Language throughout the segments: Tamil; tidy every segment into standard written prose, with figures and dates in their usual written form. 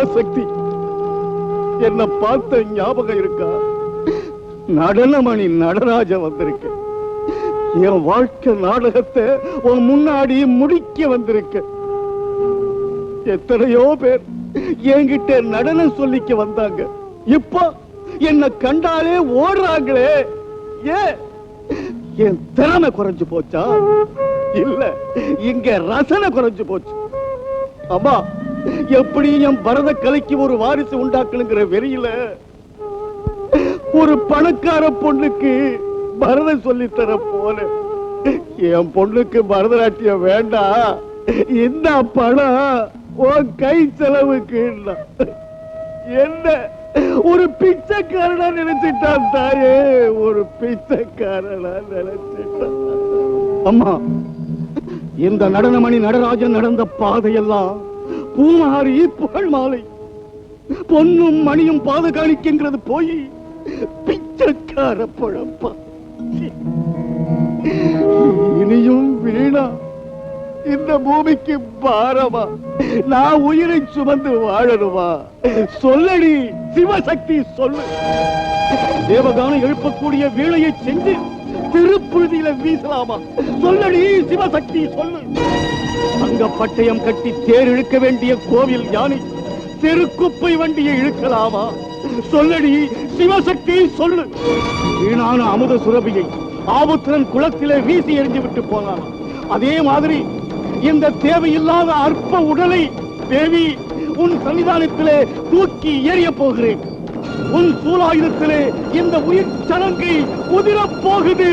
பராசக்தி, என்ன பார்த்த ஞாபகம் இருக்கா? நடனமணி நடராஜன் வந்திருக்க. என் வாழ்க்கை நாடகத்தை உன் முன்னாடி முடிக்க வந்திருக்க. எத்தனையோ பேர் என்கிட்ட நடனம் சொல்லிக்க வந்தாங்க. இப்ப என்ன கண்டாலே ஓடுறாங்களே. ஏன் என் திறமை குறைஞ்சு போச்சா? இல்ல, இங்க ரசனை குறைஞ்சு போச்சு. அம்மா, எப்படி என் பரத கலைக்கு ஒரு வாரிசு உண்டாக்கணுங்கிற வெறியில ஒரு பணக்கார பொண்ணுக்கு பரதம் சொல்லித்தர போல என் பொண்ணுக்கு பரதநாட்டியம் வேண்டாம், இந்த பணம் உன் கை செலவுக்கு என்ன ஒரு பிச்சைக்காரனா நினைச்சிட்டான் தாயே, ஒரு பிச்சைக்காரனா நினைச்சிட்டான். அம்மா, இந்த நடனமணி நடராஜன் நடந்த பாதையெல்லாம் பூமாரி புகழ் மாலை, பொன்னும் மணியும் பாதுகாணிக்கிறது போய் பிச்சைக்கார பழப்பா. இனியும் வீணா இந்த பூமிக்கு பாரமா? நான் உயிரை சுமந்து வாழணுமா? சொல்லடி சிவசக்தி, சொல்லு. தேவகானம் எழுப்பக்கூடிய வேலையை செஞ்சு திருப்புழுதியில வீசலாமா? சொல்லடி சிவசக்தி, சொல்லு. அங்க பட்டயம் கட்டி தேர் இழுக்க வேண்டிய கோவில் யானை தெருக்குப்பை வண்டியை இழுக்கலாமா? சொல்லடி சிவசக்தி, சொல்லு. வீணான அமுத சுரபியை ஆபுத்திரன் குளத்திலே வீசி எறிஞ்சு விட்டு போனான். அதே மாதிரி இந்த தேவையில்லாத அற்ப உடலை தேவி உன் சன்னிதானத்திலே தூக்கி எறிய போகிறேன். உன் சூலாயுதத்திலே இந்த உயிர் சலங்கை உதிரப் போகுது.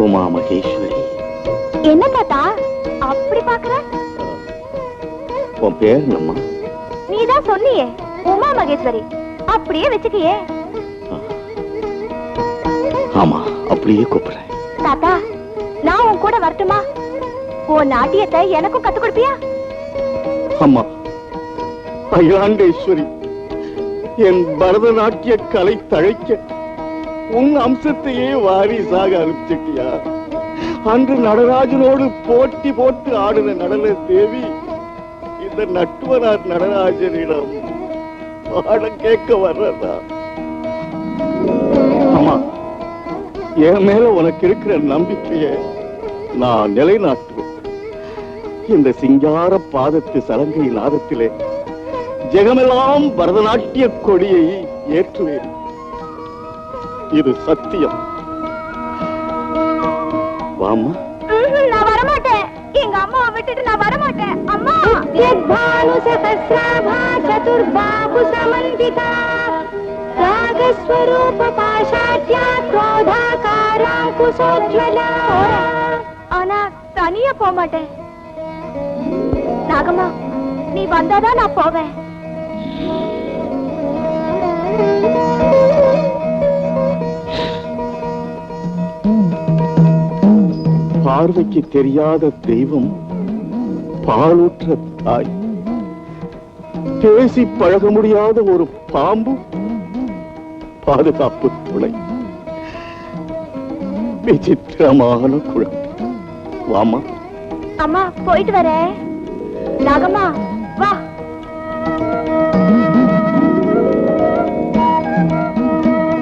உமா மகேஸ்வரி. என்ன தாத்தா அப்படி பாக்குற? உன் பேர் என்னம்மா? நீதான் சொன்னியே, உமா மகேஸ்வரி. அப்படியே வச்சுக்கியே. ஆமா, அப்படியே கூப்பிடுறேன். தாத்தா, நான் உன் கூட வரட்டுமா? உன் நாட்டியத்தை எனக்கும் கத்து கொடுப்பியா? அம்மா, அகிலாண்டேஸ்வரி, என் பரதநாட்டிய கலை தழைக்க உன் அம்சத்தையே வாரிசாக அனுப்பிச்சிட்டியா? அன்று நடராஜனோடு போட்டி போட்டு ஆடின நடன தேவி இந்த நட்டுவனார் நடராஜனிடம் பாடம் கேட்க வர்றதா? அம்மா, என் மேல உனக்கு இருக்கிற நம்பிக்கையை நான் நிலைநாட்டுவேன். இந்த சிங்கார பாதத்து சலங்கை நாதத்திலே ஜெகமெல்லாம் பரதநாட்டிய கொடியை ஏற்றுவேன். இது சத்தியம். வாமா. நான் வரமாட்டேன். எங்க அம்மாவை விட்டுட்டு நான் வரமாட்டேன். அம்மா. யத்பானு சஹஸ்ராபா சதுர்பாஹு சமந்திதா ராகஸ்வரூப பாஷாட்யா க்ரோதாகாராங்குசோஜ்வலா. ஆனா தனியா போக மாட்டேன். நாகம்மா, நீ வந்தாதான் நான் போவேன். பார்வைக்கு தெரியாத தெய்வம், பாலூற்ற தாய், பேசி பழக முடியாத ஒரு பாம்பு, பாதுகாப்பு துணை, விசித்திரமான குழந்தை. வாமா. அம்மா, போயிட்டு வரேன். நாகம்மா.